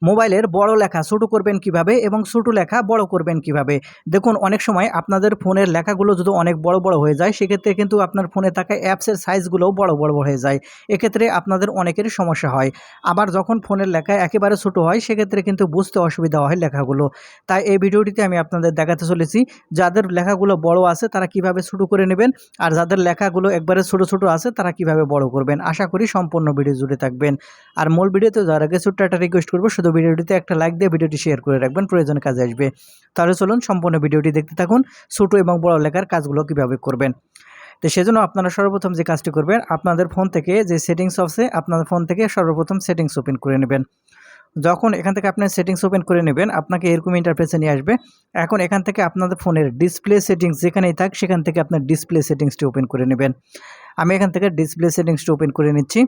মোবাইলের বড় লেখা ছোট করবেন কিভাবে এবং ছোট লেখা বড় করবেন কিভাবে। দেখুন, অনেক সময় আপনাদের ফোনের লেখাগুলো যদি অনেক বড় বড় হয়ে যায়, সেক্ষেত্রে কিন্তু আপনার ফোনে থাকা অ্যাপসের সাইজগুলোও বড় বড় হয়ে যায়। এক্ষেত্রে আপনাদের অনেকেরই সমস্যা হয়। আবার যখন ফোনের লেখা একেবারে ছোট হয়, সেক্ষেত্রে কিন্তু বুঝতে অসুবিধা হয় লেখাগুলো। তাই এই ভিডিওটিতে আমি আপনাদের দেখাতে চলেছি যাদের লেখাগুলো বড় আছে তারা কিভাবে ছোট করে নেবেন, আর যাদের লেখাগুলো একবারে ছোট ছোট আছে তারা কিভাবে বড় করবেন। আশা করি সম্পূর্ণ ভিডিও জুড়ে থাকবেন। আর মূল ভিডিওতে যাওয়ার আগে ছোট্ট একটা রিকোয়েস্ট করবো, শুধু ভিডিওটিতে একটা লাইক দিয়ে ভিডিওটি শেয়ার করে রাখবেন, প্রয়োজনে কাজে আসবে। তাহলে চলুন সম্পূর্ণ ভিডিওটি দেখতে থাকুন, ছোট এবং বড় লেখার কাজগুলো কিভাবে করবেন। তো সেজন্য আপনারা সর্বপ্রথম যে কাজটি করবেন, আপনাদের ফোন থেকে যে সেটিংস আছে, আপনাদের ফোন থেকে সর্বপ্রথম সেটিংস ওপেন করে নেবেন। যখন এখান থেকে আপনার সেটিংস ওপেন করে নেবেন, আপনাকে এরকম ইন্টারফেসে নিয়ে আসবে। এখন এখান থেকে আপনাদের ফোনের ডিসপ্লে সেটিংস যেখানেই থাক, সেখান থেকে আপনার ডিসপ্লে সেটিংসটি ওপেন করে নেবেন। আমি এখান থেকে ডিসপ্লে সেটিংসটা ওপেন করে নিচ্ছি।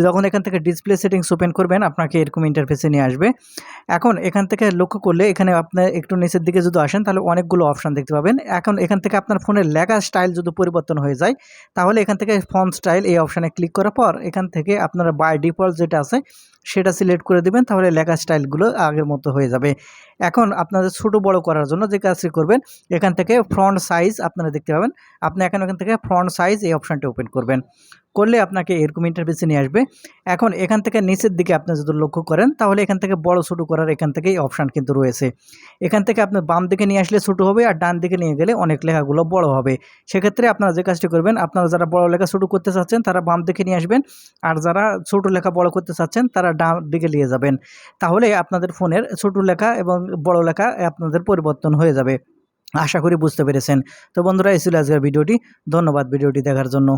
যখন এখান থেকে ডিসপ্লে সেটিংস ওপেন করবেন, আপনাকে এরকম ইন্টারফেসে নিয়ে আসবে। এখন এখান থেকে লক্ষ্য করলে এখানে আপনার একটু নিচের দিকে যদি আসেন, তাহলে অনেকগুলো অপশান দেখতে পাবেন। এখন এখান থেকে আপনার ফোনের লেখার স্টাইল যদি পরিবর্তন হয়ে যায়, তাহলে এখান থেকে ফন্ট স্টাইল এই অপশানে ক্লিক করার পর এখান থেকে আপনারা বাই ডিফল্ট যেটা আছে সেটা সিলেক্ট করে দিবেন, তাহলে লেখার স্টাইলগুলো আগের মতো হয়ে যাবে। এখন আপনাদের ছোট বড় করার জন্য যে কাজটি করবেন, এখান থেকে ফ্রন্ট সাইজ আপনারা দেখতে পাবেন। আপনি এখান থেকে ফ্রন্ট সাইজ এই অপশানটি ওপেন করবেন। করলে আপনাকে এরকম ইন্টারফেসে নিয়ে আসবে। এখন এখান থেকে নিচের দিকে আপনি যদি লক্ষ্য করেন, তাহলে এখান থেকে বড় ছোট করার এখান থেকেই অপশান কিন্তু রয়েছে। এখান থেকে আপনি বাম দিকে নিয়ে আসলে ছোট হবে, আর ডান দিকে নিয়ে গেলে অনেক লেখাগুলো বড় হবে। সেক্ষেত্রে আপনারা যে কাজটি করবেন, আপনারা যারা বড় লেখা ছোট করতে চাচ্ছেন তারা বাম দিকে নিয়ে আসবেন, আর যারা ছোট লেখা বড় করতে চাচ্ছেন তারা ডান দিকে নিয়ে যাবেন। তাহলে আপনাদের ফোনের ছোট লেখা এবং বড় লেখা আপনাদের পরিবর্তন হয়ে যাবে। আশা করি বুঝতে পেরেছেন। তো বন্ধুরা, এই ছিল আজকের ভিডিওটি। ধন্যবাদ ভিডিওটি দেখার জন্য।